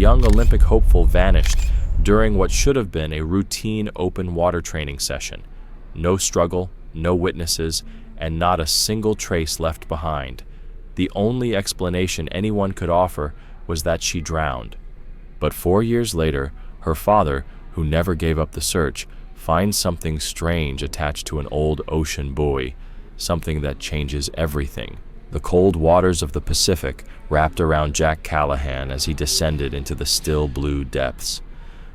young Olympic hopeful vanished during what should have been a routine open water training session. No struggle, no witnesses, and not a single trace left behind. The only explanation anyone could offer was that she drowned. But 4 years later, her father, who never gave up the search, finds something strange attached to an old ocean buoy, something that changes everything. The cold waters of the Pacific wrapped around Jack Callahan as he descended into the still blue depths.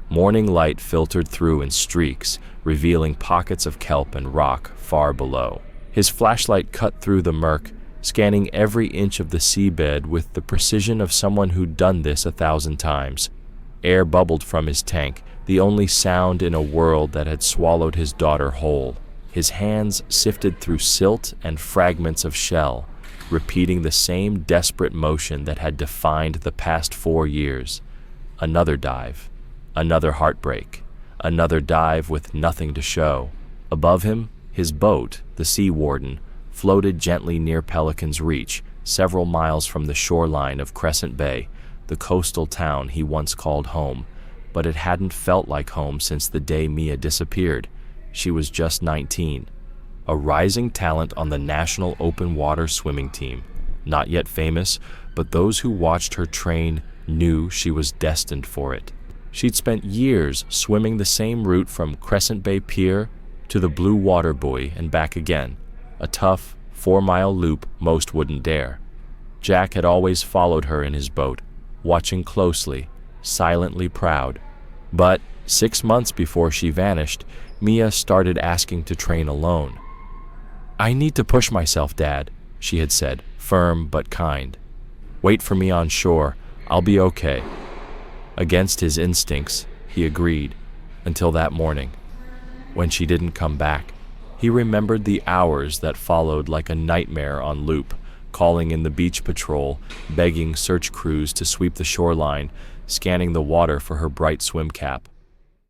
Morning light filtered through in streaks, revealing pockets of kelp and rock far below. His flashlight cut through the murk, scanning every inch of the seabed with the precision of someone who'd done this 1,000 times. Air bubbled from his tank, the only sound in a world that had swallowed his daughter whole. His hands sifted through silt and fragments of shell, repeating the same desperate motion that had defined the past 4 years. Another dive, another heartbreak, another dive with nothing to show. Above him, his boat, the Sea Warden, floated gently near Pelican's Reach, several miles from the shoreline of Crescent Bay, the coastal town he once called home. But it hadn't felt like home since the day Mia disappeared. She was just 19, a rising talent on the national open water swimming team. Not yet famous, but those who watched her train knew she was destined for it. She'd spent years swimming the same route from Crescent Bay Pier to the Blue Water Buoy and back again, a tough 4-mile loop most wouldn't dare. Jack had always followed her in his boat, watching closely, silently proud. But 6 months before she vanished, Mia started asking to train alone. "I need to push myself, Dad," she had said, firm but kind. "Wait for me on shore. I'll be okay." Against his instincts, he agreed, until that morning. When she didn't come back, he remembered the hours that followed like a nightmare on loop, calling in the beach patrol, begging search crews to sweep the shoreline, scanning the water for her bright swim cap.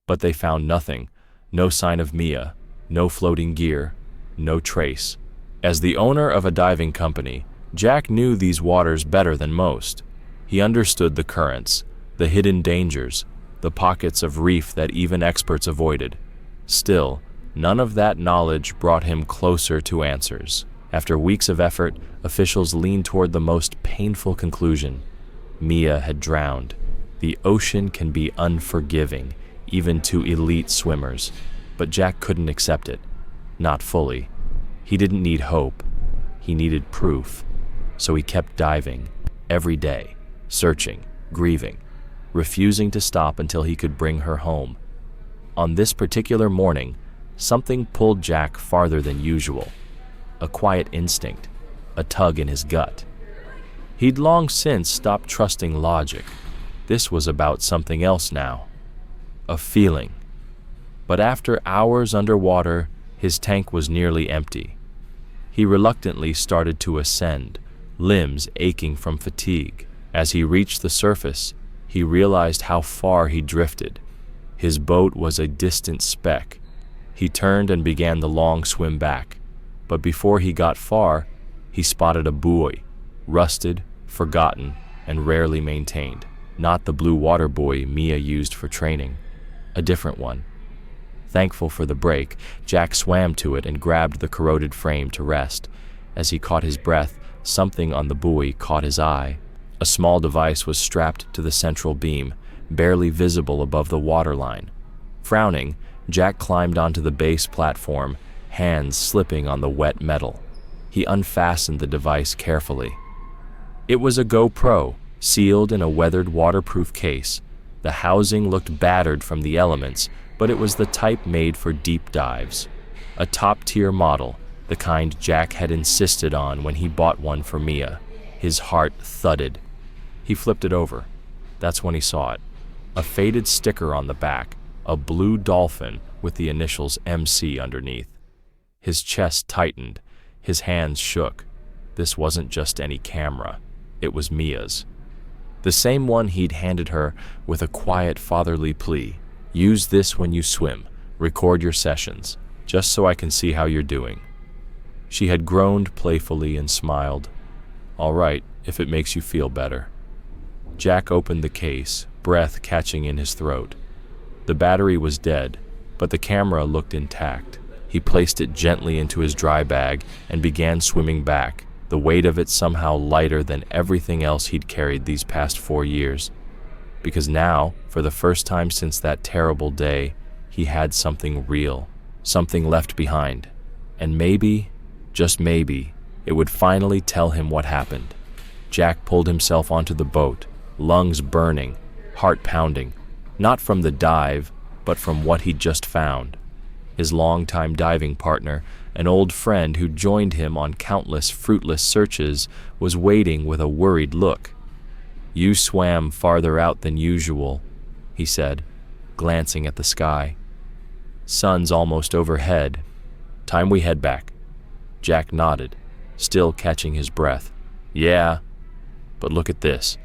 But they found nothing, no sign of Mia, no floating gear, no trace. As the owner of a diving company, Jack knew these waters better than most. He understood the currents, the hidden dangers, the pockets of reef that even experts avoided. Still, none of that knowledge brought him closer to answers. After weeks of effort, officials leaned toward the most painful conclusion. Mia had drowned. The ocean can be unforgiving, even to elite swimmers. But Jack couldn't accept it. Not fully. He didn't need hope. He needed proof. So he kept diving, every day, searching, grieving, refusing to stop until he could bring her home. On this particular morning, something pulled Jack farther than usual. A quiet instinct, a tug in his gut. He'd long since stopped trusting logic. This was about something else now. A feeling. But after hours underwater, his tank was nearly empty. He reluctantly started to ascend, limbs aching from fatigue. As he reached the surface, he realized how far he drifted. His boat was a distant speck. He turned and began the long swim back. But before he got far, he spotted a buoy, rusted, forgotten, and rarely maintained. Not the blue water buoy Mia used for training, a different one. Thankful for the break, Jack swam to it and grabbed the corroded frame to rest. As he caught his breath, something on the buoy caught his eye. A small device was strapped to the central beam, barely visible above the waterline. Frowning, Jack climbed onto the base platform, hands slipping on the wet metal. He unfastened the device carefully. It was a GoPro, sealed in a weathered waterproof case. The housing looked battered from the elements, but it was the type made for deep dives. A top-tier model, the kind Jack had insisted on when he bought one for Mia. His heart thudded. He flipped it over. That's when he saw it. A faded sticker on the back, a blue dolphin with the initials MC underneath. His chest tightened. His hands shook. This wasn't just any camera. It was Mia's. The same one he'd handed her with a quiet fatherly plea. "Use this when you swim. Record your sessions, just so I can see how you're doing." She had groaned playfully and smiled. "All right, if it makes you feel better." Jack opened the case, breath catching in his throat. The battery was dead, but the camera looked intact. He placed it gently into his dry bag and began swimming back, the weight of it somehow lighter than everything else he'd carried these past 4 years. Because now, for the first time since that terrible day, he had something real, something left behind. And maybe, just maybe, it would finally tell him what happened. Jack pulled himself onto the boat, lungs burning, heart pounding, not from the dive, but from what he'd just found. His longtime diving partner, an old friend who joined him on countless fruitless searches, was waiting with a worried look. "You swam farther out than usual," he said, glancing at the sky. "Sun's almost overhead. Time we head back." Jack nodded, still catching his breath. "Yeah, but look at this."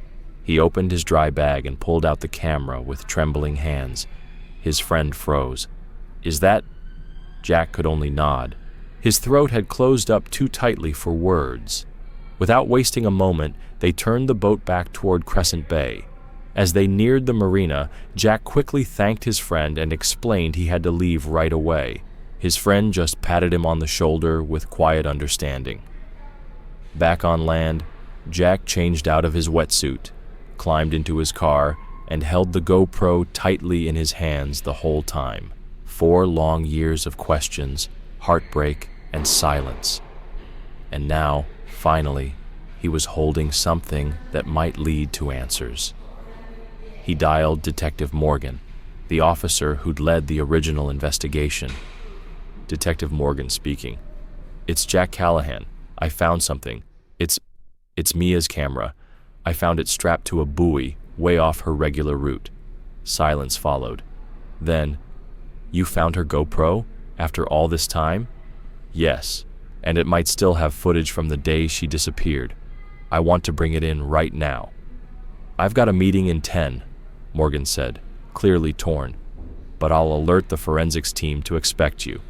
He opened his dry bag and pulled out the camera with trembling hands. His friend froze. "Is that—" Jack could only nod. His throat had closed up too tightly for words. Without wasting a moment, they turned the boat back toward Crescent Bay. As they neared the marina, Jack quickly thanked his friend and explained he had to leave right away. His friend just patted him on the shoulder with quiet understanding. Back on land, Jack changed out of his wetsuit, climbed into his car, and held the GoPro tightly in his hands the whole time. 4 long years of questions, heartbreak, and silence. And now, finally, he was holding something that might lead to answers. He dialed Detective Morgan, the officer who'd led the original investigation. Detective Morgan speaking. "It's Jack Callahan. I found something. It's Mia's camera. I found it strapped to a buoy way off her regular route." Silence followed. Then, "You found her GoPro after all this time?" "Yes, and it might still have footage from the day she disappeared. I want to bring it in right now." "I've got a meeting in 10, Morgan said, clearly torn. "But I'll alert the forensics team to expect you.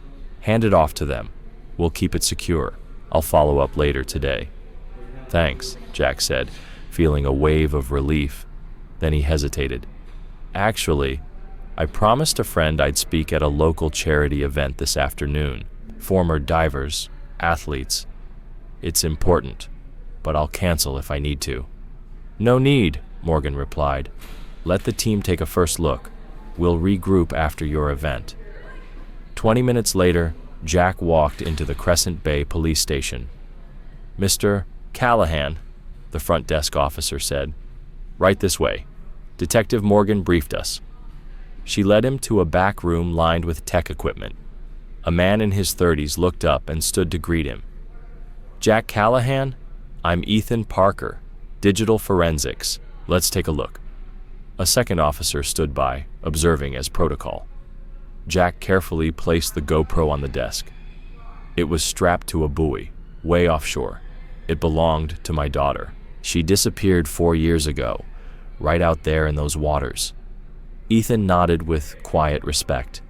Hand it off to them. We'll keep it secure. I'll follow up later today." "Thanks," Jack said, feeling a wave of relief. Then he hesitated. "Actually, I promised a friend I'd speak at a local charity event this afternoon. Former divers, athletes. It's important, but I'll cancel if I need to." "No need," Morgan replied. "Let the team take a first look. We'll regroup after your event." 20 minutes later, Jack walked into the Crescent Bay police station. "Mr. Callahan," the front desk officer said. "Right this way. Detective Morgan briefed us." She led him to a back room lined with tech equipment. A man in his 30s looked up and stood to greet him. "Jack Callahan? I'm Ethan Parker, Digital Forensics. Let's take a look." A second officer stood by, observing as protocol. Jack carefully placed the GoPro on the desk. It was strapped to a buoy, way offshore. "It belonged to my daughter. She disappeared 4 years ago, right out there in those waters." Ethan nodded with quiet respect.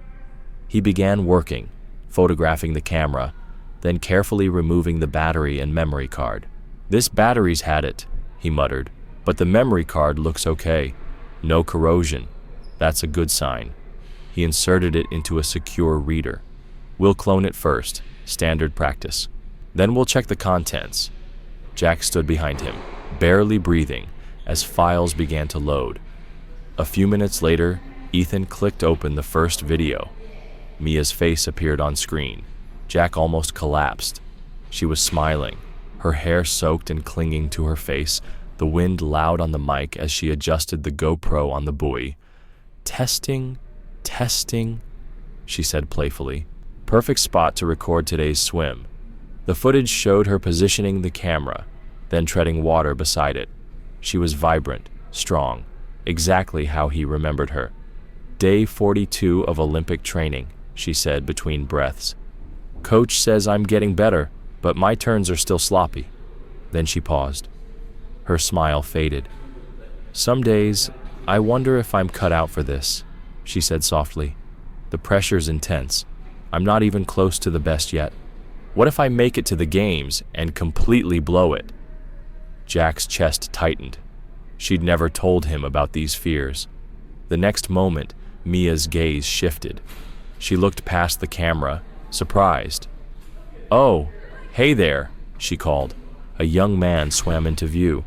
He began working, photographing the camera, then carefully removing the battery and memory card. "This battery's had it," he muttered, "but the memory card looks okay. No corrosion. That's a good sign." He inserted it into a secure reader. "We'll clone it first, standard practice. Then we'll check the contents." Jack stood behind him, barely breathing, as files began to load. A few minutes later, Ethan clicked open the first video. Mia's face appeared on screen. Jack almost collapsed. She was smiling, her hair soaked and clinging to her face, the wind loud on the mic as she adjusted the GoPro on the buoy. "Testing, testing," she said playfully. "Perfect spot to record today's swim." The footage showed her positioning the camera, then treading water beside it. She was vibrant, strong, exactly how he remembered her. "Day 42 of Olympic training," she said between breaths. "Coach says I'm getting better, but my turns are still sloppy." Then she paused. Her smile faded. "Some days, I wonder if I'm cut out for this," she said softly. "The pressure's intense. I'm not even close to the best yet. What if I make it to the games and completely blow it?" Jack's chest tightened. She'd never told him about these fears. The next moment, Mia's gaze shifted. She looked past the camera, surprised. "Oh, hey there," she called. A young man swam into view.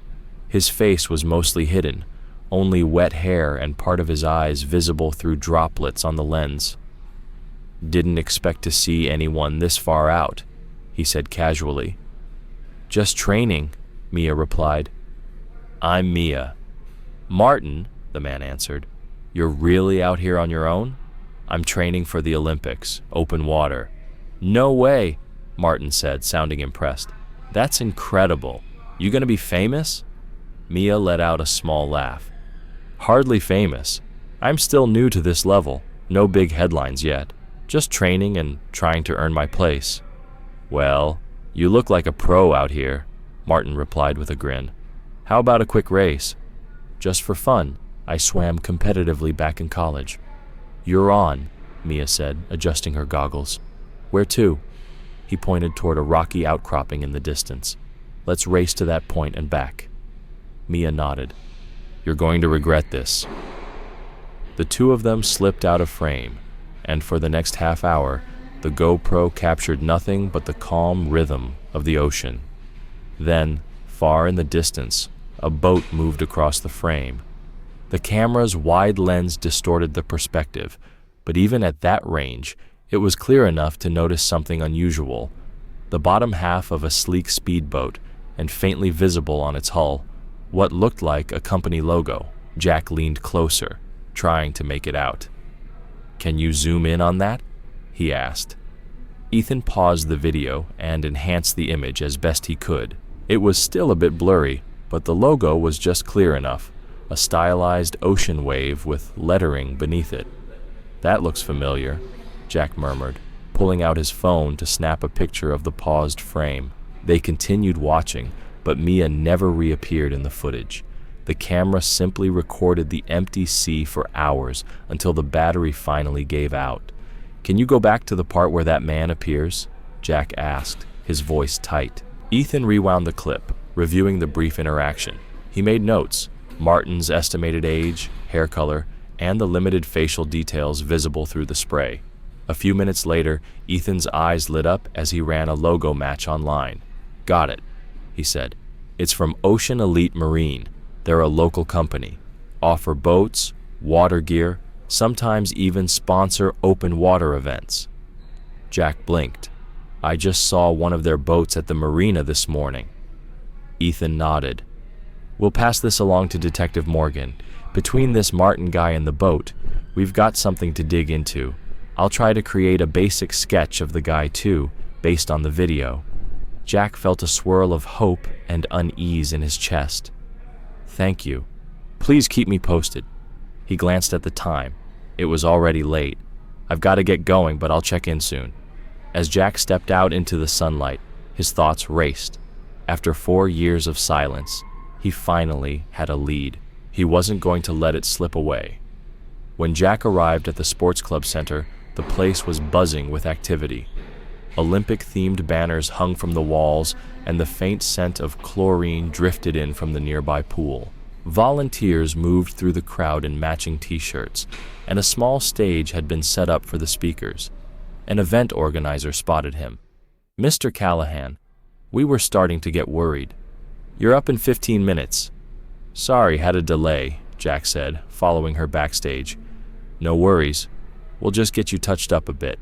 His face was mostly hidden, only wet hair and part of his eyes visible through droplets on the lens. "Didn't expect to see anyone this far out," he said casually. "Just training," Mia replied. "I'm Mia." "Martin," the man answered. "You're really out here on your own?" "I'm training for the Olympics, open water." "No way," Martin said, sounding impressed. "That's incredible. You gonna be famous?" Mia let out a small laugh. "Hardly famous. I'm still new to this level. No big headlines yet. Just training and trying to earn my place." "Well, you look like a pro out here," Martin replied with a grin. "How about a quick race?" "Just for fun. I swam competitively back in college." "You're on," Mia said, adjusting her goggles. "Where to?" He pointed toward a rocky outcropping in the distance. "Let's race to that point and back." Mia nodded. "You're going to regret this." The two of them slipped out of frame, and for the next half hour, the GoPro captured nothing but the calm rhythm of the ocean. Then, far in the distance, a boat moved across the frame. The camera's wide lens distorted the perspective, but even at that range, it was clear enough to notice something unusual. The bottom half of a sleek speedboat, and faintly visible on its hull, what looked like a company logo. Jack leaned closer, trying to make it out. "Can you zoom in on that?" he asked. Ethan paused the video and enhanced the image as best he could. It was still a bit blurry, but the logo was just clear enough, a stylized ocean wave with lettering beneath it. "That looks familiar," Jack murmured, pulling out his phone to snap a picture of the paused frame. They continued watching, but Mia never reappeared in the footage. The camera simply recorded the empty sea for hours until the battery finally gave out. "Can you go back to the part where that man appears?" Jack asked, his voice tight. Ethan rewound the clip, reviewing the brief interaction. He made notes: Martin's estimated age, hair color, and the limited facial details visible through the spray. A few minutes later, Ethan's eyes lit up as he ran a logo match online. "Got it," he said. "It's from Ocean Elite Marine. They're a local company. Offer boats, water gear, sometimes even sponsor open water events." Jack blinked. "I just saw one of their boats at the marina this morning." Ethan nodded. "We'll pass this along to Detective Morgan. Between this Martin guy and the boat, we've got something to dig into. I'll try to create a basic sketch of the guy too, based on the video." Jack felt a swirl of hope and unease in his chest. "Thank you. Please keep me posted." He glanced at the time. It was already late. "I've got to get going, but I'll check in soon." As Jack stepped out into the sunlight, his thoughts raced. After 4 years of silence, he finally had a lead. He wasn't going to let it slip away. When Jack arrived at the sports club center, the place was buzzing with activity. Olympic-themed banners hung from the walls, and the faint scent of chlorine drifted in from the nearby pool. Volunteers moved through the crowd in matching t-shirts, and a small stage had been set up for the speakers. An event organizer spotted him. "Mr. Callahan, we were starting to get worried. You're up in 15 minutes. "Sorry, had a delay," Jack said, following her backstage. "No worries. We'll just get you touched up a bit."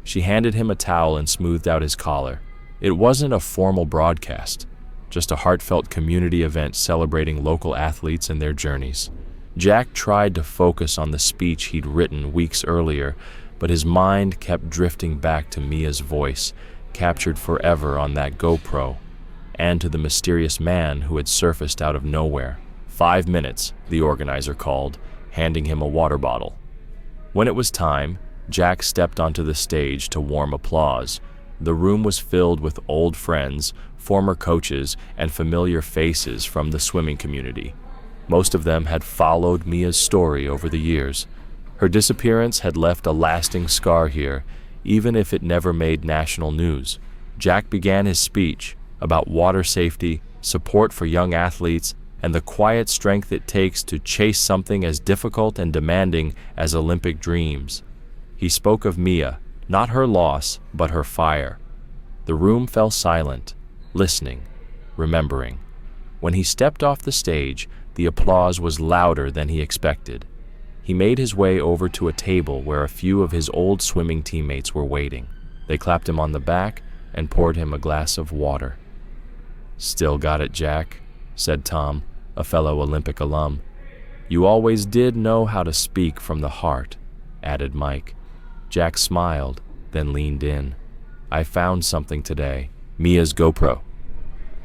She handed him a towel and smoothed out his collar. It wasn't a formal broadcast, just a heartfelt community event celebrating local athletes and their journeys. Jack tried to focus on the speech he'd written weeks earlier, but his mind kept drifting back to Mia's voice, captured forever on that GoPro, and to the mysterious man who had surfaced out of nowhere. 5 minutes, the organizer called, handing him a water bottle. When it was time, Jack stepped onto the stage to warm applause. The room was filled with old friends, former coaches, and familiar faces from the swimming community. Most of them had followed Mia's story over the years. Her disappearance had left a lasting scar here, even if it never made national news. Jack began his speech about water safety, support for young athletes, and the quiet strength it takes to chase something as difficult and demanding as Olympic dreams. He spoke of Mia, not her loss, but her fire. The room fell silent, listening, remembering. When he stepped off the stage, the applause was louder than he expected. He made his way over to a table where a few of his old swimming teammates were waiting. They clapped him on the back and poured him a glass of water. "Still got it, Jack," said Tom, a fellow Olympic alum. "You always did know how to speak from the heart," added Mike. Jack smiled, then leaned in. "I found something today. Mia's GoPro."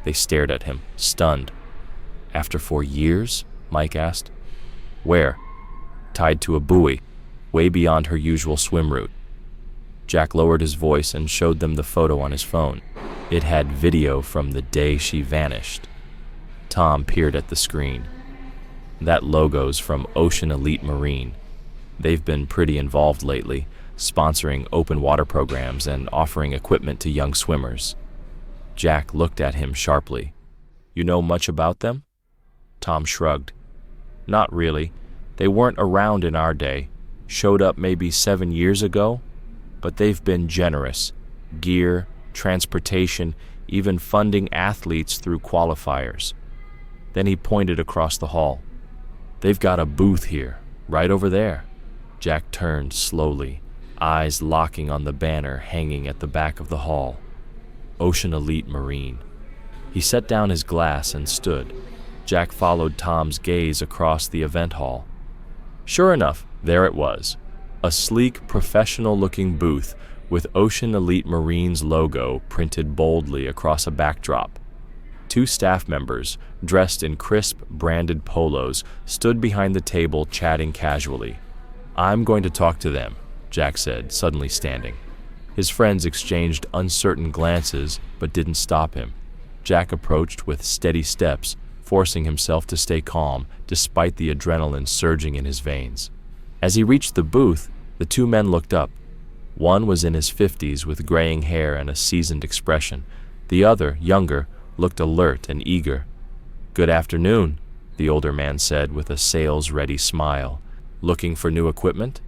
They stared at him, stunned. "After 4 years?" Mike asked. "Where?" "Tied to a buoy, way beyond her usual swim route." Jack lowered his voice and showed them the photo on his phone. It had video from the day she vanished. Tom peered at the screen. "That logo's from Ocean Elite Marine. They've been pretty involved lately, sponsoring open water programs and offering equipment to young swimmers." Jack looked at him sharply. "You know much about them?" Tom shrugged. "Not really. They weren't around in our day. Showed up maybe 7 years ago. But they've been generous. Gear, transportation, even funding athletes through qualifiers." Then he pointed across the hall. "They've got a booth here, right over there." Jack turned slowly, eyes locking on the banner hanging at the back of the hall. Ocean Elite Marine. He set down his glass and stood. Jack followed Tom's gaze across the event hall. Sure enough, there it was. A sleek, professional-looking booth with Ocean Elite Marine's logo printed boldly across a backdrop. 2 staff members, dressed in crisp, branded polos, stood behind the table chatting casually. "I'm going to talk to them," Jack said, suddenly standing. His friends exchanged uncertain glances, but didn't stop him. Jack approached with steady steps, forcing himself to stay calm despite the adrenaline surging in his veins. As he reached the booth, the 2 men looked up. One was in his 50s with graying hair and a seasoned expression. The other, younger, looked alert and eager. "Good afternoon," the older man said with a sales-ready smile. "Looking for new equipment?"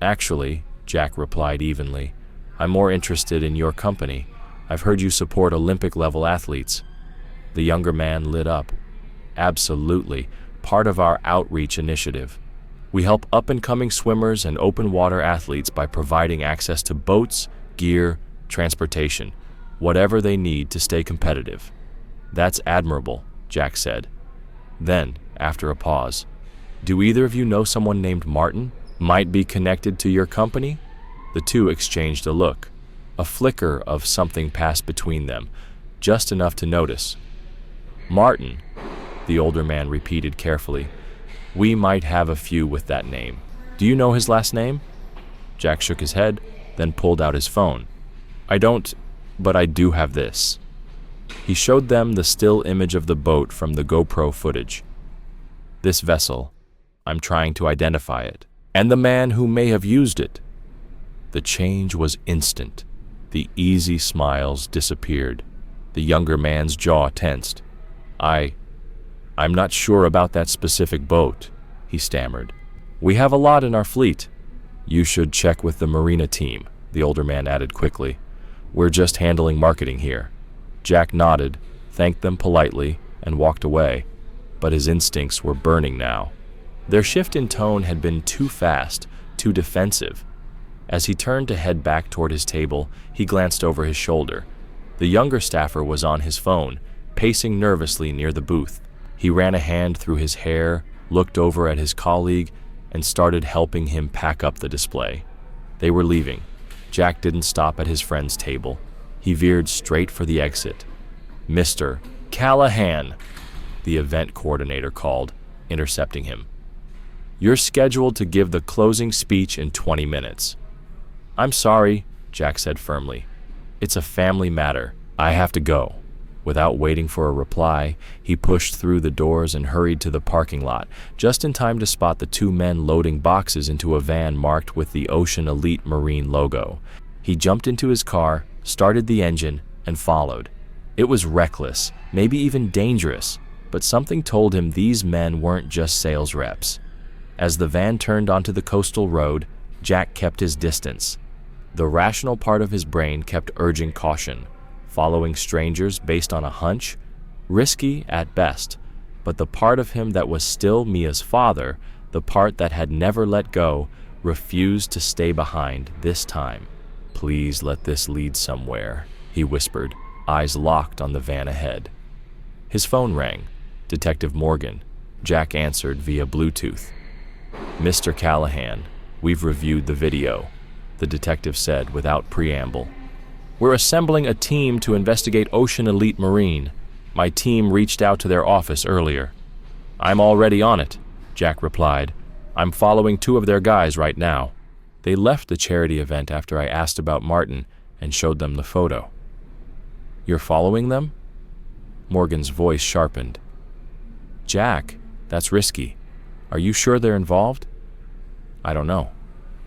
"Actually," Jack replied evenly, "I'm more interested in your company. I've heard you support Olympic-level athletes." The younger man lit up. "Absolutely, part of our outreach initiative. We help up-and-coming swimmers and open-water athletes by providing access to boats, gear, transportation, whatever they need to stay competitive." "That's admirable," Jack said. Then, after a pause, "Do either of you know someone named Martin? Might be connected to your company?" The 2 exchanged a look. A flicker of something passed between them, just enough to notice. "Martin," the older man repeated carefully. "We might have a few with that name. Do you know his last name?" Jack shook his head, then pulled out his phone. "I don't, but I do have this." He showed them the still image of the boat from the GoPro footage. "This vessel, I'm trying to identify it, and the man who may have used it." The change was instant. The easy smiles disappeared. The younger man's jaw tensed. I'm not sure about that specific boat," he stammered. "We have a lot in our fleet." "You should check with the Marina team," the older man added quickly. "We're just handling marketing here." Jack nodded, thanked them politely, and walked away, but his instincts were burning now. Their shift in tone had been too fast, too defensive. As he turned to head back toward his table, he glanced over his shoulder. The younger staffer was on his phone, pacing nervously near the booth. He ran a hand through his hair, looked over at his colleague, and started helping him pack up the display. They were leaving. Jack didn't stop at his friend's table. He veered straight for the exit. "Mr. Callahan," the event coordinator called, intercepting him. "You're scheduled to give the closing speech in 20 minutes. "I'm sorry," Jack said firmly. "It's a family matter. I have to go." Without waiting for a reply, he pushed through the doors and hurried to the parking lot, just in time to spot the 2 men loading boxes into a van marked with the Ocean Elite Marine logo. He jumped into his car, started the engine, and followed. It was reckless, maybe even dangerous, but something told him these men weren't just sales reps. As the van turned onto the coastal road, Jack kept his distance. The rational part of his brain kept urging caution. Following strangers based on a hunch? Risky at best. But the part of him that was still Mia's father, the part that had never let go, refused to stay behind this time. "Please let this lead somewhere," he whispered, eyes locked on the van ahead. His phone rang. Detective Morgan. Jack answered via Bluetooth. "Mr. Callahan, we've reviewed the video," the detective said without preamble. "We're assembling a team to investigate Ocean Elite Marine. My team reached out to their office earlier." "I'm already on it," Jack replied. "I'm following 2 of their guys right now. They left the charity event after I asked about Martin and showed them the photo." "You're following them?" Morgan's voice sharpened. "Jack, that's risky. Are you sure they're involved?" "I don't know.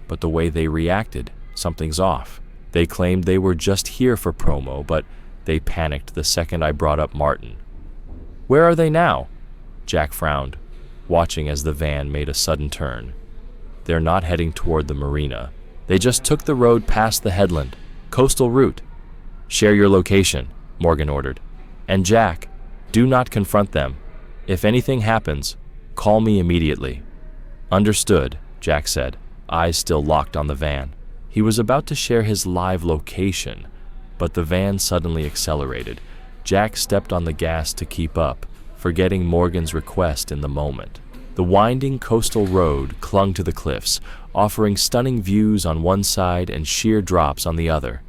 But the way they reacted, something's off. They claimed they were just here for promo, but they panicked the second I brought up Martin." "Where are they now?" Jack frowned, watching as the van made a sudden turn. "They're not heading toward the marina. They just took the road past the headland, coastal route." "Share your location," Morgan ordered. "And Jack, do not confront them. If anything happens, call me immediately." "Understood," Jack said, eyes still locked on the van. He was about to share his live location, but the van suddenly accelerated. Jack stepped on the gas to keep up, forgetting Morgan's request in the moment. The winding coastal road clung to the cliffs, offering stunning views on one side and sheer drops on the other.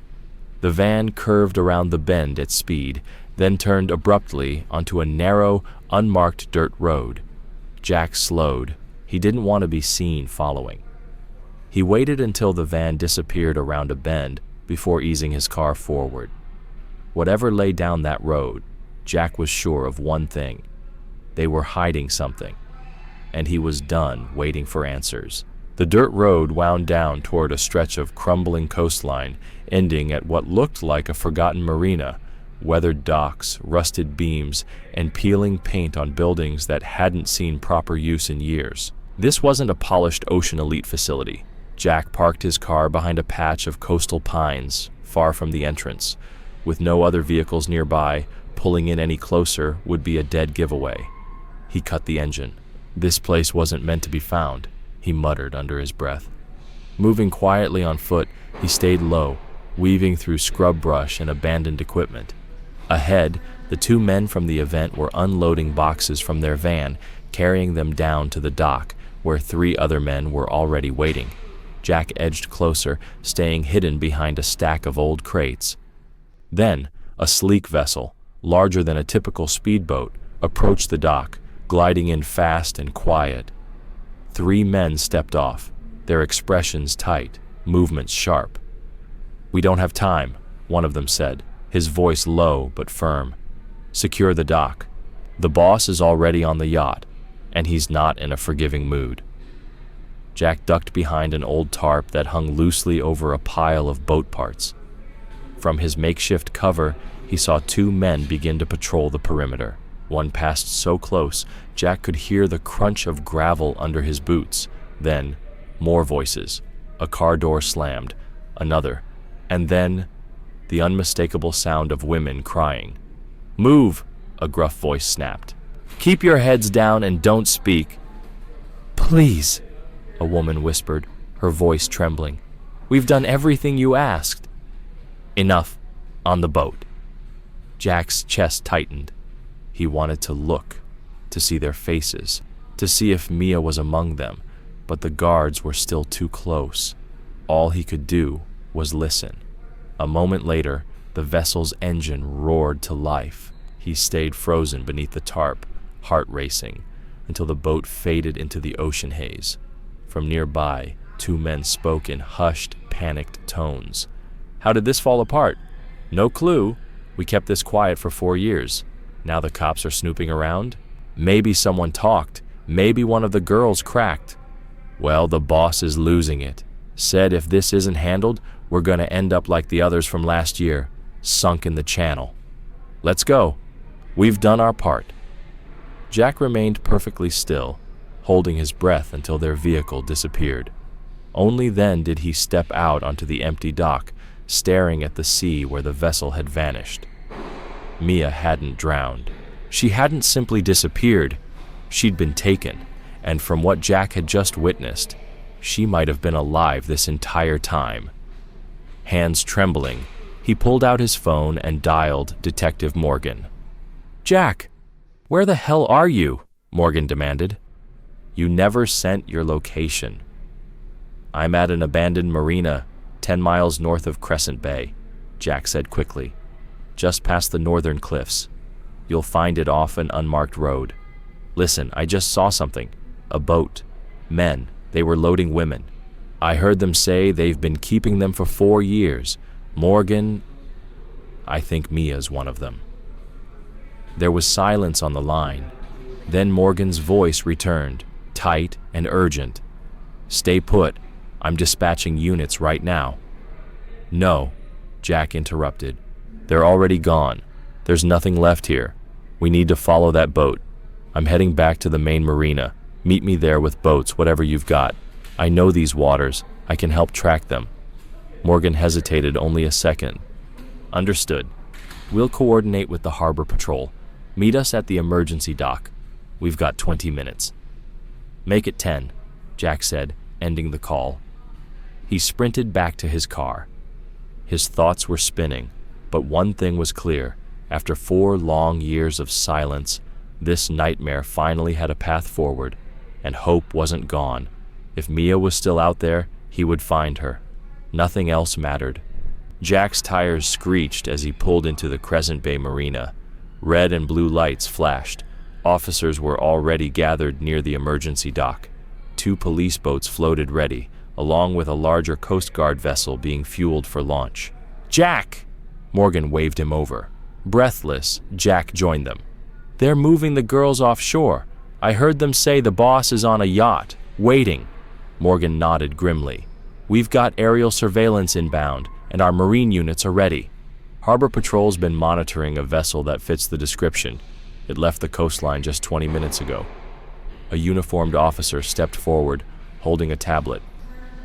The van curved around the bend at speed, then turned abruptly onto a narrow, unmarked dirt road. Jack slowed. He didn't want to be seen following. He waited until the van disappeared around a bend before easing his car forward. Whatever lay down that road, Jack was sure of one thing. They were hiding something, and he was done waiting for answers. The dirt road wound down toward a stretch of crumbling coastline, ending at what looked like a forgotten marina, weathered docks, rusted beams, and peeling paint on buildings that hadn't seen proper use in years. This wasn't a polished Ocean Elite facility. Jack parked his car behind a patch of coastal pines, far from the entrance. With no other vehicles nearby, pulling in any closer would be a dead giveaway. He cut the engine. "This place wasn't meant to be found," he muttered under his breath. Moving quietly on foot, he stayed low, weaving through scrub brush and abandoned equipment. Ahead, the 2 men from the event were unloading boxes from their van, carrying them down to the dock, where 3 other men were already waiting. Jack edged closer, staying hidden behind a stack of old crates. Then, a sleek vessel, larger than a typical speedboat, approached the dock, gliding in fast and quiet. 3 men stepped off, their expressions tight, movements sharp. "We don't have time," one of them said, his voice low but firm. "Secure the dock. The boss is already on the yacht, and he's not in a forgiving mood." Jack ducked behind an old tarp that hung loosely over a pile of boat parts. From his makeshift cover, he saw 2 men begin to patrol the perimeter. One passed so close, Jack could hear the crunch of gravel under his boots. Then, more voices. A car door slammed. Another. And then, the unmistakable sound of women crying. "Move!" a gruff voice snapped. "Keep your heads down and don't speak." "Please," a woman whispered, her voice trembling. "We've done everything you asked." "Enough. On the boat." Jack's chest tightened. He wanted to look, to see their faces, to see if Mia was among them, but the guards were still too close. All he could do was listen. A moment later, the vessel's engine roared to life. He stayed frozen beneath the tarp, heart racing, until the boat faded into the ocean haze. From nearby, 2 men spoke in hushed, panicked tones. "How did this fall apart?" "No clue. We kept this quiet for 4 years. Now the cops are snooping around. Maybe someone talked. Maybe one of the girls cracked." "Well, the boss is losing it. Said if this isn't handled, we're going to end up like the others from last year, sunk in the channel. Let's go. We've done our part." Jack remained perfectly still, holding his breath until their vehicle disappeared. Only then did he step out onto the empty dock, staring at the sea where the vessel had vanished. Mia hadn't drowned. She hadn't simply disappeared. She'd been taken, and from what Jack had just witnessed, she might have been alive this entire time. Hands trembling, he pulled out his phone and dialed Detective Morgan. "Jack, where the hell are you?" Morgan demanded. "You never sent your location." "I'm at an abandoned marina 10 miles north of Crescent Bay," Jack said quickly. "Just past the northern cliffs. You'll find it off an unmarked road. Listen, I just saw something. A boat. Men. They were loading women. I heard them say they've been keeping them for 4 years. Morgan, I think Mia's one of them." There was silence on the line. Then Morgan's voice returned, tight and urgent. "Stay put. I'm dispatching units right now." "No," Jack interrupted. "They're already gone. There's nothing left here. We need to follow that boat. I'm heading back to the main marina. Meet me there with boats, whatever you've got. I know these waters. I can help track them." Morgan hesitated only a second. "Understood. We'll coordinate with the harbor patrol. Meet us at the emergency dock. We've got 20 minutes. "Make it 10, Jack said, ending the call. He sprinted back to his car. His thoughts were spinning, but one thing was clear. After 4 long years of silence, this nightmare finally had a path forward, and hope wasn't gone. If Mia was still out there, he would find her. Nothing else mattered. Jack's tires screeched as he pulled into the Crescent Bay Marina. Red and blue lights flashed. Officers were already gathered near the emergency dock. 2 police boats floated ready, along with a larger Coast Guard vessel being fueled for launch. "Jack!" Morgan waved him over. Breathless, Jack joined them. "They're moving the girls offshore. I heard them say the boss is on a yacht, waiting." Morgan nodded grimly. "We've got aerial surveillance inbound, and our marine units are ready. Harbor Patrol's been monitoring a vessel that fits the description. It left the coastline just 20 minutes ago." A uniformed officer stepped forward, holding a tablet.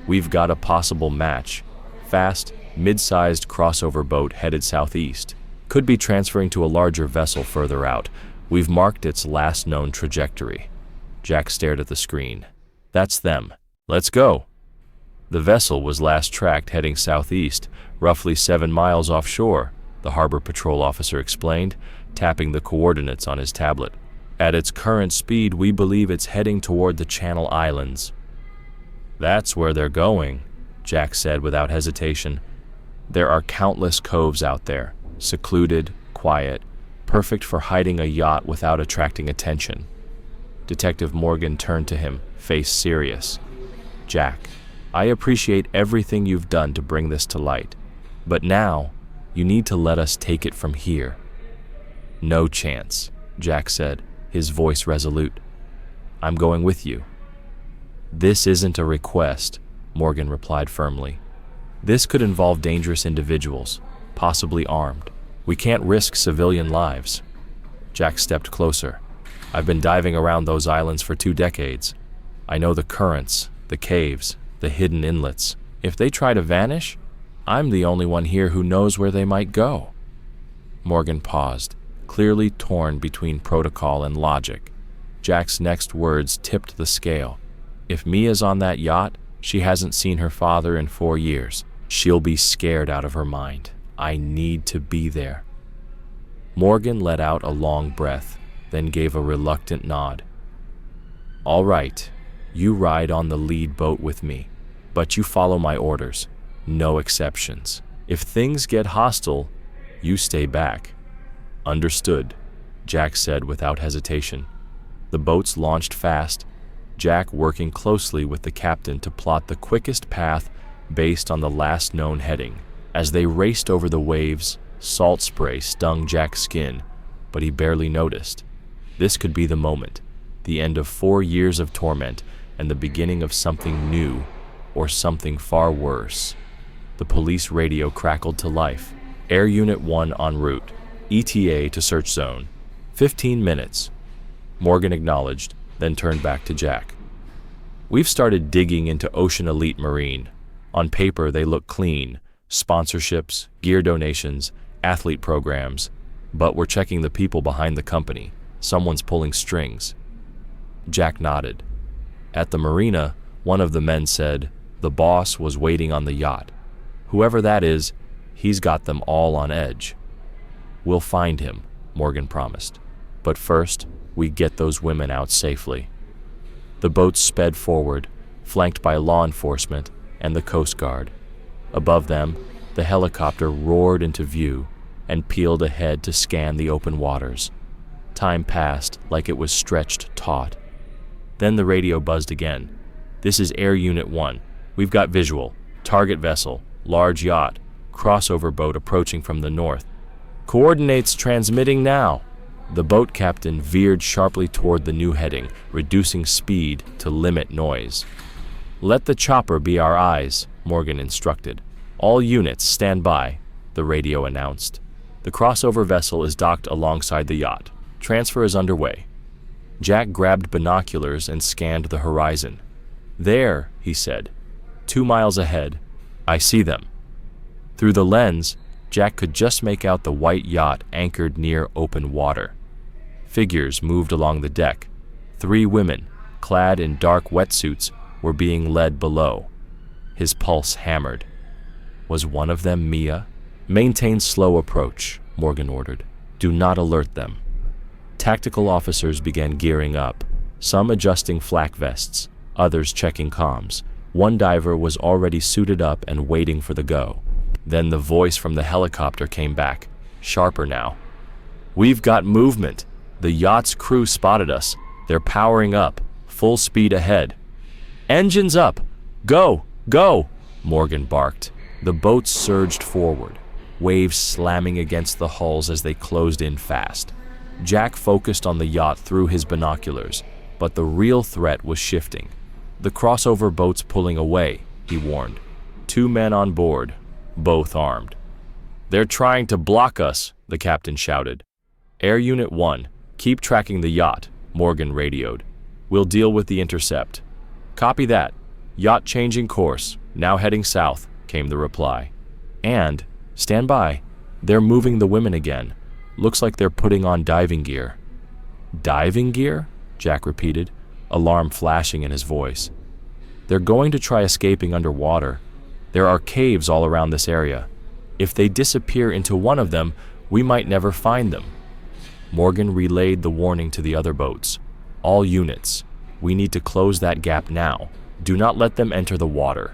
"We've got a possible match. Fast, mid-sized crossover boat headed southeast. Could be transferring to a larger vessel further out. We've marked its last known trajectory." Jack stared at the screen. "That's them. Let's go." The vessel was last tracked heading southeast, roughly 7 miles offshore, the Harbor Patrol officer explained, tapping the coordinates on his tablet. "At its current speed, we believe it's heading toward the Channel Islands." "That's where they're going," Jack said without hesitation. "There are countless coves out there, secluded, quiet, perfect for hiding a yacht without attracting attention." Detective Morgan turned to him, face serious. "Jack, I appreciate everything you've done to bring this to light, but now you need to let us take it from here." "No chance," Jack said, his voice resolute. "I'm going with you." "This isn't a request," Morgan replied firmly. "This could involve dangerous individuals, possibly armed. We can't risk civilian lives." Jack stepped closer. "I've been diving around those islands for 2 decades. I know the currents, the caves, the hidden inlets. If they try to vanish, I'm the only one here who knows where they might go." Morgan paused, clearly torn between protocol and logic. Jack's next words tipped the scale. "If Mia's on that yacht, she hasn't seen her father in 4 years. She'll be scared out of her mind. I need to be there." Morgan let out a long breath, then gave a reluctant nod. "All right, you ride on the lead boat with me, but you follow my orders. No exceptions. If things get hostile, you stay back." "Understood," Jack said without hesitation. The boats launched fast, Jack working closely with the captain to plot the quickest path based on the last known heading. As they raced over the waves, salt spray stung Jack's skin, but he barely noticed. This could be the moment, the end of 4 years of torment and the beginning of something new, or something far worse. The police radio crackled to life. "Air Unit 1 en route. ETA to search zone. 15 minutes. Morgan acknowledged, then turned back to Jack. We've started digging into Ocean Elite Marine. On paper, they look clean. Sponsorships, gear donations, athlete programs. But we're checking the people behind the company. Someone's pulling strings. Jack nodded. At the marina, one of the men said, the boss was waiting on the yacht. Whoever that is, he's got them all on edge. We'll find him, Morgan promised. But first, we get those women out safely. The boats sped forward, flanked by law enforcement and the Coast Guard. Above them, the helicopter roared into view and peeled ahead to scan the open waters. Time passed like it was stretched taut. Then the radio buzzed again. This is Air Unit 1. We've got visual. Target vessel. Large yacht. Crossover boat approaching from the north. Coordinates transmitting now. The boat captain veered sharply toward the new heading, reducing speed to limit noise. Let the chopper be our eyes, Morgan instructed. All units stand by, the radio announced. The crossover vessel is docked alongside the yacht. Transfer is underway. Jack grabbed binoculars and scanned the horizon. There, he said. 2 miles ahead. I see them. Through the lens, Jack could just make out the white yacht anchored near open water. Figures moved along the deck. 3 women, clad in dark wetsuits, were being led below. His pulse hammered. Was one of them Mia? Maintain slow approach, Morgan ordered. Do not alert them. Tactical officers began gearing up, some adjusting flak vests, others checking comms. One diver was already suited up and waiting for the go. Then the voice from the helicopter came back, sharper now. We've got movement. The yacht's crew spotted us. They're powering up, full speed ahead. Engines up! Go! Go! Morgan barked. The boats surged forward, waves slamming against the hulls as they closed in fast. Jack focused on the yacht through his binoculars, but the real threat was shifting. The crossover boat's pulling away, he warned. 2 men on board, both armed. They're trying to block us, the captain shouted. Air Unit 1, keep tracking the yacht, Morgan radioed. We'll deal with the intercept. Copy that. Yacht changing course, now heading south, came the reply. And, stand by, they're moving the women again. Looks like they're putting on diving gear. Diving gear? Jack repeated, alarm flashing in his voice. They're going to try escaping underwater. There are caves all around this area. If they disappear into one of them, we might never find them. Morgan relayed the warning to the other boats. All units, we need to close that gap now. Do not let them enter the water.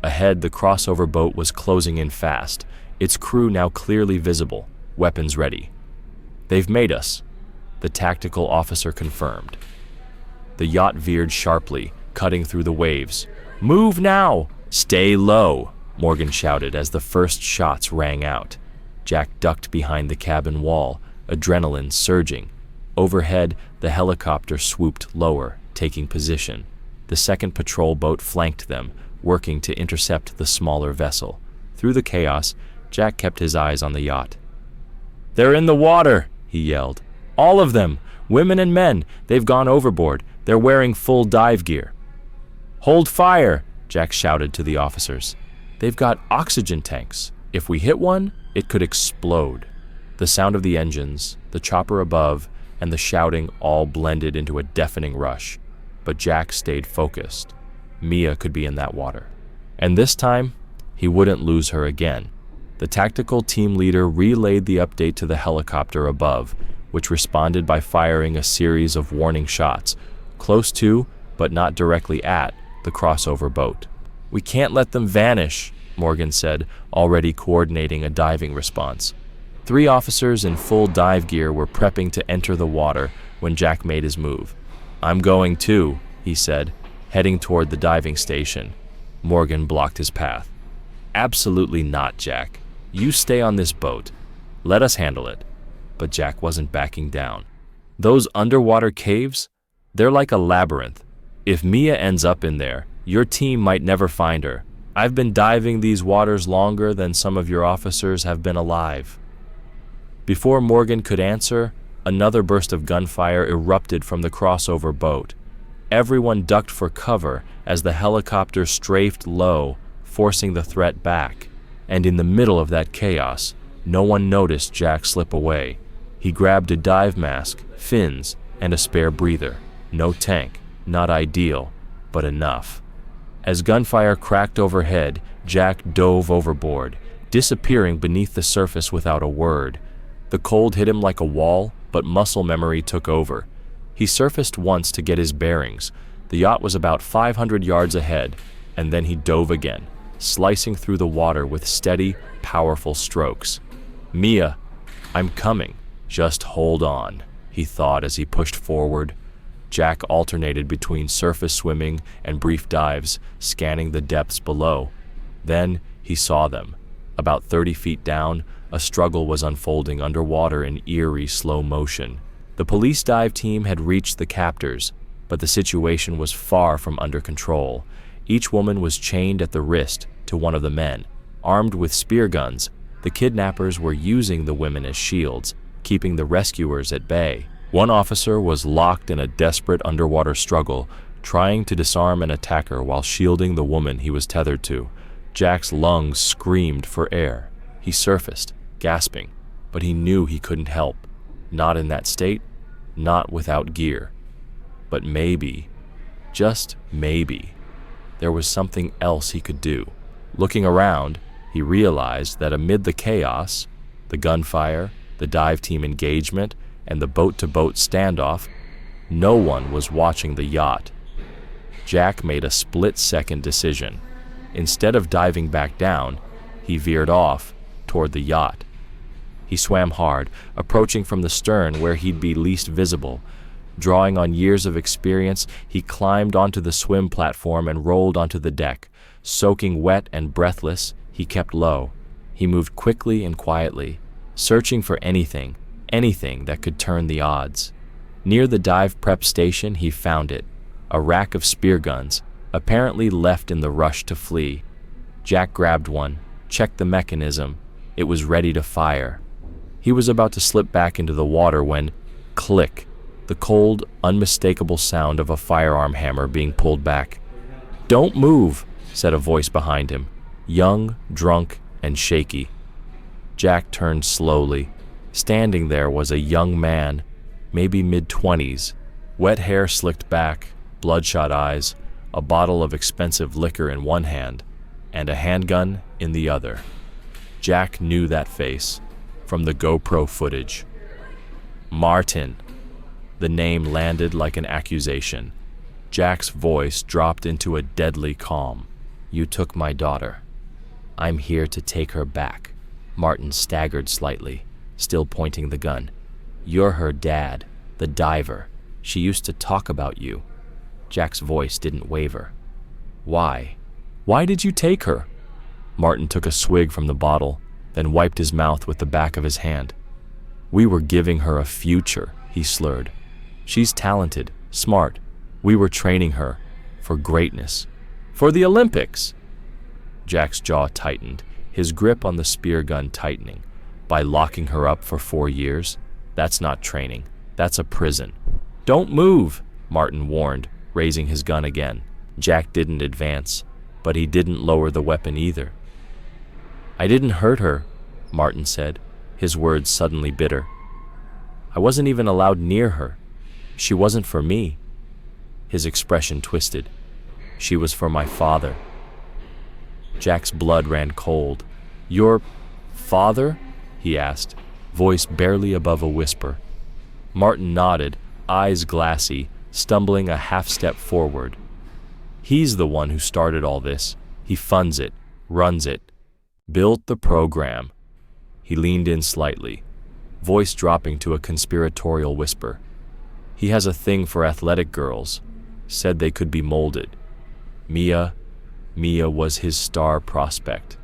Ahead, the crossover boat was closing in fast, its crew now clearly visible, weapons ready. They've made us, the tactical officer confirmed. The yacht veered sharply, cutting through the waves. Move now! Stay low, Morgan shouted as the first shots rang out. Jack ducked behind the cabin wall, adrenaline surging. Overhead, the helicopter swooped lower, taking position. The second patrol boat flanked them, working to intercept the smaller vessel. Through the chaos, Jack kept his eyes on the yacht. They're in the water, he yelled. All of them, women and men. They've gone overboard. They're wearing full dive gear. Hold fire, Jack shouted to the officers. They've got oxygen tanks. If we hit one, it could explode. The sound of the engines, the chopper above, and the shouting all blended into a deafening rush. But Jack stayed focused. Mia could be in that water. And this time, he wouldn't lose her again. The tactical team leader relayed the update to the helicopter above, which responded by firing a series of warning shots, close to, but not directly at, the crossover boat. We can't let them vanish, Morgan said, already coordinating a diving response. 3 officers in full dive gear were prepping to enter the water when Jack made his move. I'm going too, he said, heading toward the diving station. Morgan blocked his path. Absolutely not, Jack. You stay on this boat. Let us handle it. But Jack wasn't backing down. Those underwater caves, they're like a labyrinth. If Mia ends up in there, your team might never find her. I've been diving these waters longer than some of your officers have been alive. Before Morgan could answer, Another burst of gunfire erupted from the crossover boat. Everyone ducked for cover as the helicopter strafed low, forcing the threat back. And in the middle of that chaos, no one noticed Jack slip away. He grabbed a dive mask, fins, and a spare breather. No tank, not ideal, but enough. As gunfire cracked overhead, Jack dove overboard, disappearing beneath the surface without a word. The cold hit him like a wall, but muscle memory took over. He surfaced once to get his bearings. The yacht was about 500 yards ahead, and then he dove again, slicing through the water with steady, powerful strokes. "Mia, I'm coming. Just hold on," he thought as he pushed forward. Jack alternated between surface swimming and brief dives, scanning the depths below. Then he saw them. About 30 feet down, a struggle was unfolding underwater in eerie slow motion. The police dive team had reached the captors, but the situation was far from under control. Each woman was chained at the wrist to one of the men. Armed with spear guns, the kidnappers were using the women as shields, keeping the rescuers at bay. One officer was locked in a desperate underwater struggle, trying to disarm an attacker while shielding the woman he was tethered to. Jack's lungs screamed for air. He surfaced, gasping, but he knew he couldn't help. Not in that state, not without gear. But maybe, just maybe, there was something else he could do. Looking around, he realized that amid the chaos, the gunfire, the dive team engagement, and the boat-to-boat standoff, no one was watching the yacht. Jack made a split-second decision. Instead of diving back down, he veered off toward the yacht. He swam hard, approaching from the stern where he'd be least visible. Drawing on years of experience, he climbed onto the swim platform and rolled onto the deck. Soaking wet and breathless, he kept low. He moved quickly and quietly, searching for anything that could turn the odds. Near the dive prep station, he found it, a rack of spear guns, apparently left in the rush to flee. Jack grabbed one, checked the mechanism. It was ready to fire. He was about to slip back into the water when, click, the cold, unmistakable sound of a firearm hammer being pulled back. "Don't move," said a voice behind him, young, drunk, and shaky. Jack turned slowly. Standing there was a young man, maybe mid-20s, wet hair slicked back, bloodshot eyes, a bottle of expensive liquor in one hand, and a handgun in the other. Jack knew that face from the GoPro footage. Martin. The name landed like an accusation. Jack's voice dropped into a deadly calm. "You took my daughter. I'm here to take her back." Martin staggered slightly, still pointing the gun. "You're her dad, the diver. She used to talk about you." Jack's voice didn't waver. "Why? Why did you take her?" Martin took a swig from the bottle, then wiped his mouth with the back of his hand. "We were giving her a future," he slurred. "She's talented, smart. We were training her for greatness. For the Olympics!" Jack's jaw tightened, his grip on the spear gun tightening. By locking her up for 4 years? That's not training. That's a prison. "Don't move," Martin warned, raising his gun again. Jack didn't advance, but he didn't lower the weapon either. "I didn't hurt her," Martin said, his words suddenly bitter. "I wasn't even allowed near her. She wasn't for me." His expression twisted. "She was for my father." Jack's blood ran cold. "Your father?" he asked, voice barely above a whisper. Martin nodded, eyes glassy, stumbling a half-step forward. "He's the one who started all this. He funds it, runs it, built the program." He leaned in slightly, voice dropping to a conspiratorial whisper. "He has a thing for athletic girls, said they could be molded. Mia was his star prospect."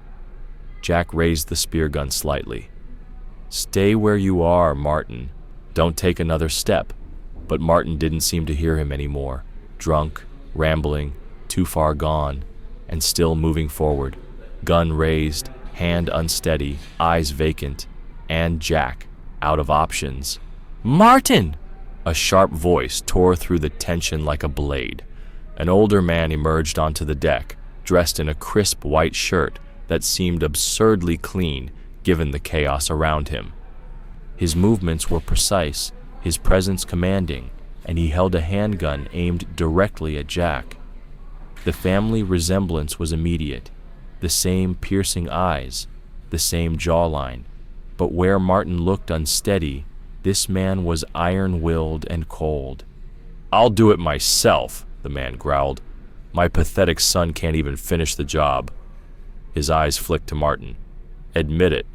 Jack raised the spear gun slightly. "Stay where you are, Martin. Don't take another step." But Martin didn't seem to hear him anymore. Drunk, rambling, too far gone, and still moving forward. Gun raised, hand unsteady, eyes vacant, and Jack, out of options, Martin! A sharp voice tore through the tension like a blade. An older man emerged onto the deck, dressed in a crisp white shirt that seemed absurdly clean given the chaos around him. His movements were precise, his presence commanding, and he held a handgun aimed directly at Jack. The family resemblance was immediate, the same piercing eyes, the same jawline, but where Martin looked unsteady, this man was iron-willed and cold. "I'll do it myself," the man growled. "My pathetic son can't even finish the job." His eyes flicked to Martin. "Admit it.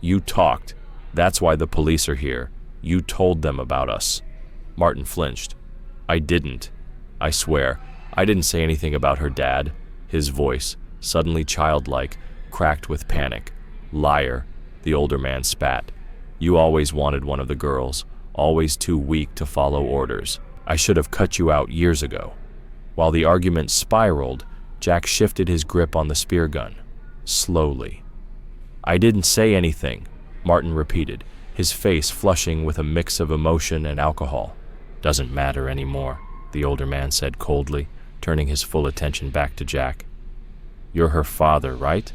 You talked. That's why the police are here. You told them about us." Martin flinched. "I didn't. I swear, I didn't say anything about her dad." His voice, suddenly childlike, cracked with panic. "Liar," the older man spat. "You always wanted one of the girls, always too weak to follow orders. I should have cut you out years ago." While the argument spiraled, Jack shifted his grip on the spear gun. Slowly. "I didn't say anything," Martin repeated, his face flushing with a mix of emotion and alcohol. "Doesn't matter anymore," the older man said coldly, turning his full attention back to Jack. "You're her father, right?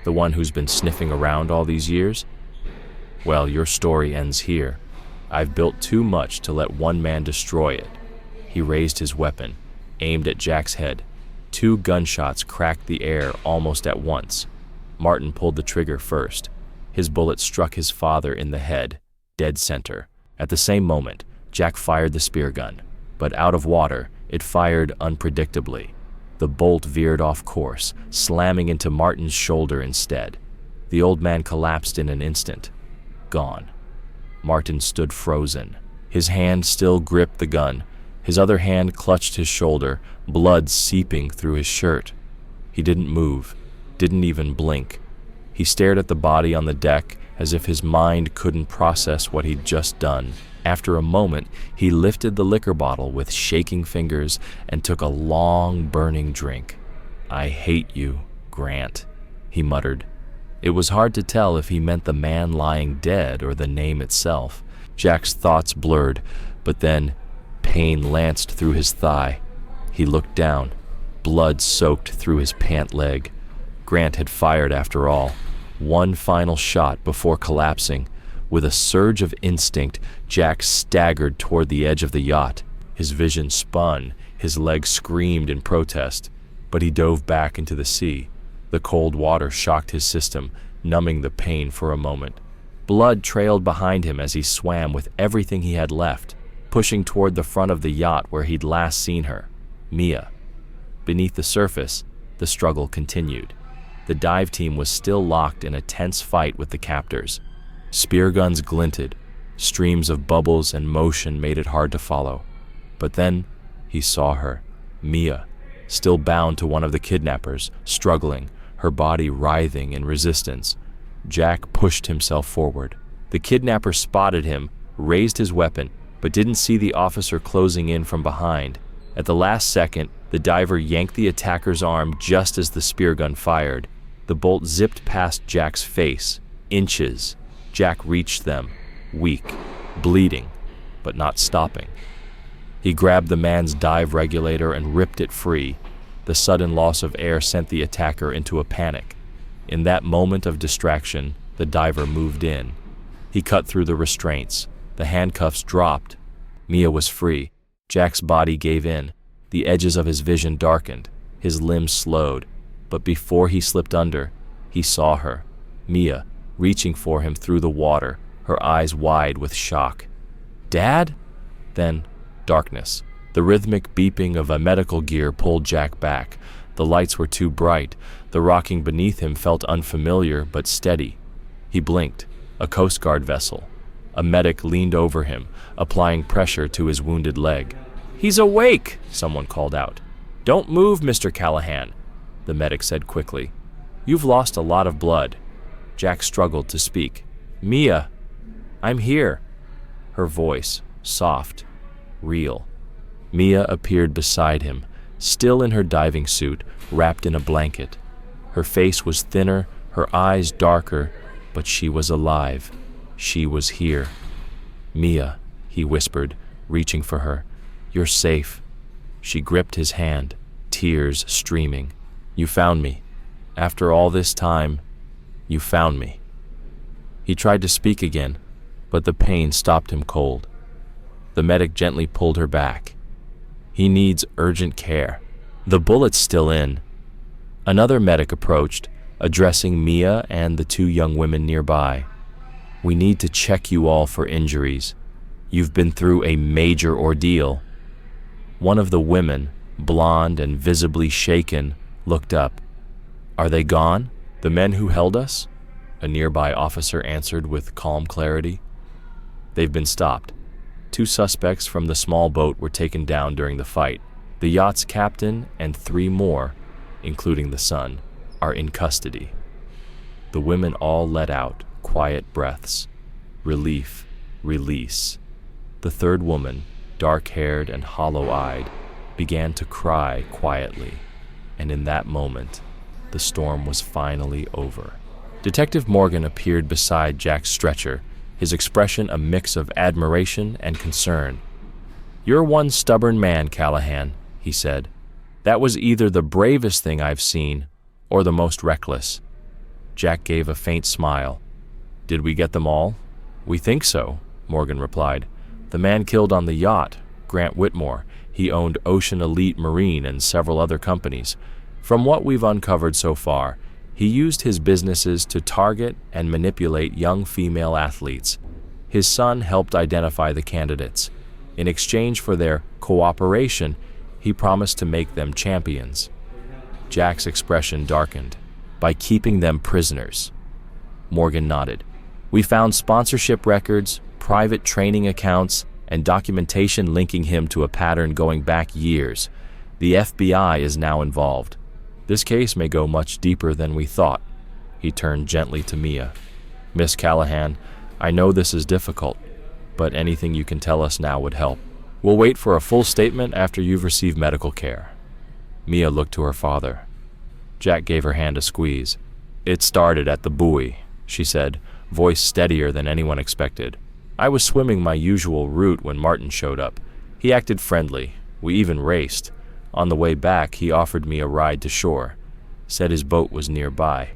The one who's been sniffing around all these years? Well, your story ends here. I've built too much to let one man destroy it." He raised his weapon, aimed at Jack's head. 2 gunshots cracked the air almost at once. Martin pulled the trigger first. His bullet struck his father in the head, dead center. At the same moment, Jack fired the spear gun, but out of water, it fired unpredictably. The bolt veered off course, slamming into Martin's shoulder instead. The old man collapsed in an instant. Gone. Martin stood frozen. His hand still gripped the gun. His other hand clutched his shoulder, blood seeping through his shirt. He didn't move, didn't even blink. He stared at the body on the deck as if his mind couldn't process what he'd just done. After a moment, he lifted the liquor bottle with shaking fingers and took a long, burning drink. "I hate you, Grant," he muttered. It was hard to tell if he meant the man lying dead or the name itself. Jack's thoughts blurred, but then pain lanced through his thigh. He looked down. Blood soaked through his pant leg. Grant had fired after all. One final shot before collapsing. With a surge of instinct, Jack staggered toward the edge of the yacht. His vision spun, his legs screamed in protest, but he dove back into the sea. The cold water shocked his system, numbing the pain for a moment. Blood trailed behind him as he swam with everything he had left, pushing toward the front of the yacht where he'd last seen her, Mia. Beneath the surface, the struggle continued. The dive team was still locked in a tense fight with the captors. Spear guns glinted. Streams of bubbles and motion made it hard to follow. But then he saw her, Mia, still bound to one of the kidnappers, struggling, her body writhing in resistance. Jack pushed himself forward. The kidnapper spotted him, raised his weapon, but didn't see the officer closing in from behind. At the last second, the diver yanked the attacker's arm just as the spear gun fired. The bolt zipped past Jack's face, inches. Jack reached them, weak, bleeding, but not stopping. He grabbed the man's dive regulator and ripped it free. The sudden loss of air sent the attacker into a panic. In that moment of distraction, the diver moved in. He cut through the restraints. The handcuffs dropped. Mia was free. Jack's body gave in. The edges of his vision darkened. His limbs slowed. But before he slipped under, he saw her, Mia, reaching for him through the water, her eyes wide with shock. "Dad?" Then, darkness. The rhythmic beeping of a medical gear pulled Jack back. The lights were too bright. The rocking beneath him felt unfamiliar but steady. He blinked. A Coast Guard vessel. A medic leaned over him, applying pressure to his wounded leg. "He's awake!" someone called out. "Don't move, Mr. Callahan," the medic said quickly. "You've lost a lot of blood." Jack struggled to speak. "Mia, I'm here." Her voice, soft, real. Mia appeared beside him, still in her diving suit, wrapped in a blanket. Her face was thinner, her eyes darker, but she was alive. She was here. "Mia," he whispered, reaching for her. "You're safe." She gripped his hand, tears streaming. "You found me. After all this time, you found me." He tried to speak again, but the pain stopped him cold. The medic gently pulled her back. "He needs urgent care. The bullet's still in." Another medic approached, addressing Mia and the two young women nearby. "We need to check you all for injuries. You've been through a major ordeal." One of the women, blonde and visibly shaken, looked up. "Are they gone? The men who held us?" A nearby officer answered with calm clarity. "They've been stopped. 2 suspects from the small boat were taken down during the fight. The yacht's captain and 3 more, including the son, are in custody." The women all let out quiet breaths. Relief, release. The third woman, dark-haired and hollow-eyed, began to cry quietly, and in that moment, the storm was finally over. Detective Morgan appeared beside Jack's stretcher, his expression a mix of admiration and concern. "You're one stubborn man, Callahan," he said. "That was either the bravest thing I've seen or the most reckless." Jack gave a faint smile. "Did we get them all?" "We think so," Morgan replied. "The man killed on the yacht, Grant Whitmore. He owned Ocean Elite Marine and several other companies. From what we've uncovered so far, he used his businesses to target and manipulate young female athletes. His son helped identify the candidates. In exchange for their cooperation, he promised to make them champions." Jack's expression darkened. "By keeping them prisoners." Morgan nodded. "We found sponsorship records, private training accounts, and documentation linking him to a pattern going back years. The FBI is now involved. This case may go much deeper than we thought." He turned gently to Mia. "Miss Callahan, I know this is difficult, but anything you can tell us now would help. We'll wait for a full statement after you've received medical care." Mia looked to her father. Jack gave her hand a squeeze. "It started at the buoy," she said, voice steadier than anyone expected. "I was swimming my usual route when Martin showed up. He acted friendly. We even raced. On the way back, he offered me a ride to shore. Said his boat was nearby."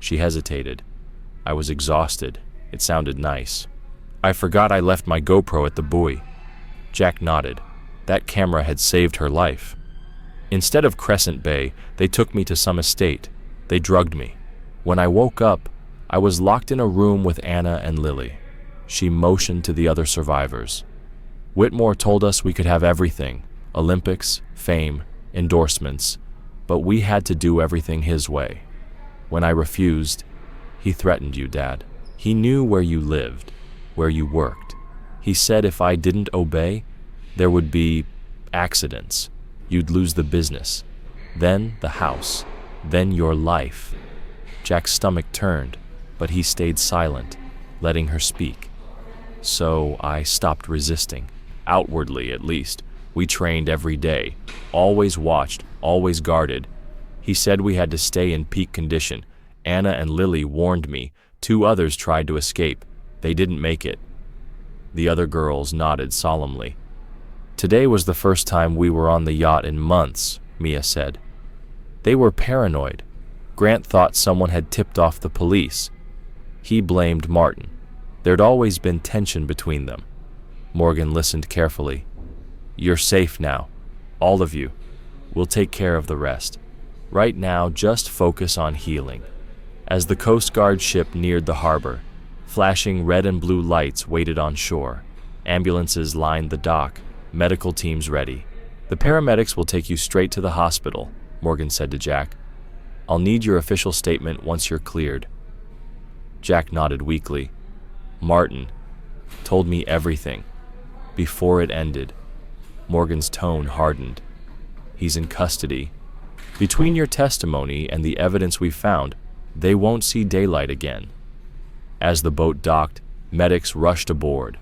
She hesitated. "I was exhausted. It sounded nice. I forgot I left my GoPro at the buoy." Jack nodded. That camera had saved her life. "Instead of Crescent Bay, they took me to some estate. They drugged me. When I woke up, I was locked in a room with Anna and Lily." She motioned to the other survivors. "Whitmore told us we could have everything, Olympics, fame, endorsements, but we had to do everything his way. When I refused, he threatened you, Dad. He knew where you lived, where you worked. He said if I didn't obey, there would be accidents. You'd lose the business, then the house, then your life." Jack's stomach turned, but he stayed silent, letting her speak. "So I stopped resisting, outwardly at least. We trained every day, always watched, always guarded. He said we had to stay in peak condition. Anna and Lily warned me. 2 others tried to escape. They didn't make it." The other girls nodded solemnly. "Today was the first time we were on the yacht in months," Mia said. "They were paranoid. Grant thought someone had tipped off the police. He blamed Martin. There'd always been tension between them." Morgan listened carefully. "You're safe now, all of you. We'll take care of the rest. Right now, just focus on healing." As the Coast Guard ship neared the harbor, flashing red and blue lights waited on shore. Ambulances lined the dock, medical teams ready. "The paramedics will take you straight to the hospital," Morgan said to Jack. "I'll need your official statement once you're cleared." Jack nodded weakly. "Martin told me everything. Before it ended." Morgan's tone hardened. "He's in custody. Between your testimony and the evidence we found, they won't see daylight again." As the boat docked, medics rushed aboard.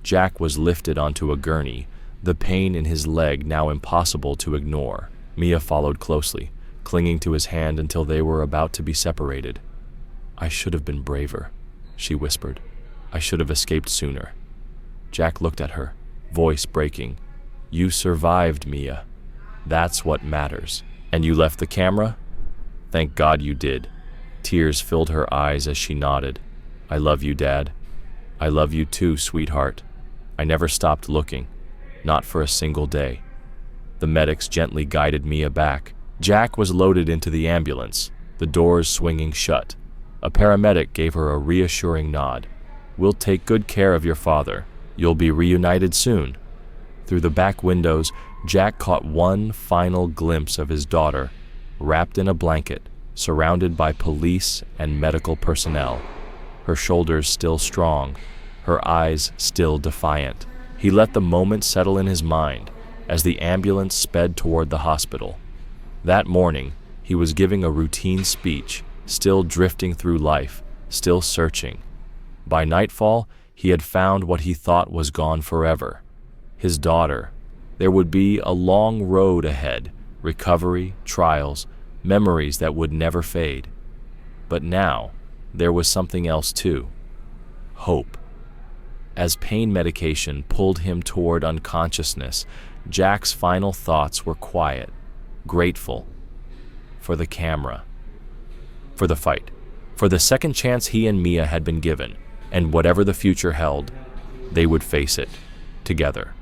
Jack was lifted onto a gurney, the pain in his leg now impossible to ignore. Mia followed closely, clinging to his hand until they were about to be separated. "I should have been braver," she whispered. "I should have escaped sooner." Jack looked at her, voice breaking. "You survived, Mia. That's what matters. And you left the camera? Thank God you did." Tears filled her eyes as she nodded. "I love you, Dad. I love you too, sweetheart. I never stopped looking, not for a single day." The medics gently guided Mia back. Jack was loaded into the ambulance, the doors swinging shut. A paramedic gave her a reassuring nod. "We'll take good care of your father. You'll be reunited soon." Through the back windows, Jack caught one final glimpse of his daughter, wrapped in a blanket, surrounded by police and medical personnel. Her shoulders still strong, her eyes still defiant. He let the moment settle in his mind as the ambulance sped toward the hospital. That morning, he was giving a routine speech, still drifting through life, still searching. By nightfall, he had found what he thought was gone forever. His daughter. There would be a long road ahead, recovery, trials, memories that would never fade. But now, there was something else too. Hope. As pain medication pulled him toward unconsciousness, Jack's final thoughts were quiet, grateful. For the camera. For the fight. For the second chance he and Mia had been given. And whatever the future held, they would face it together.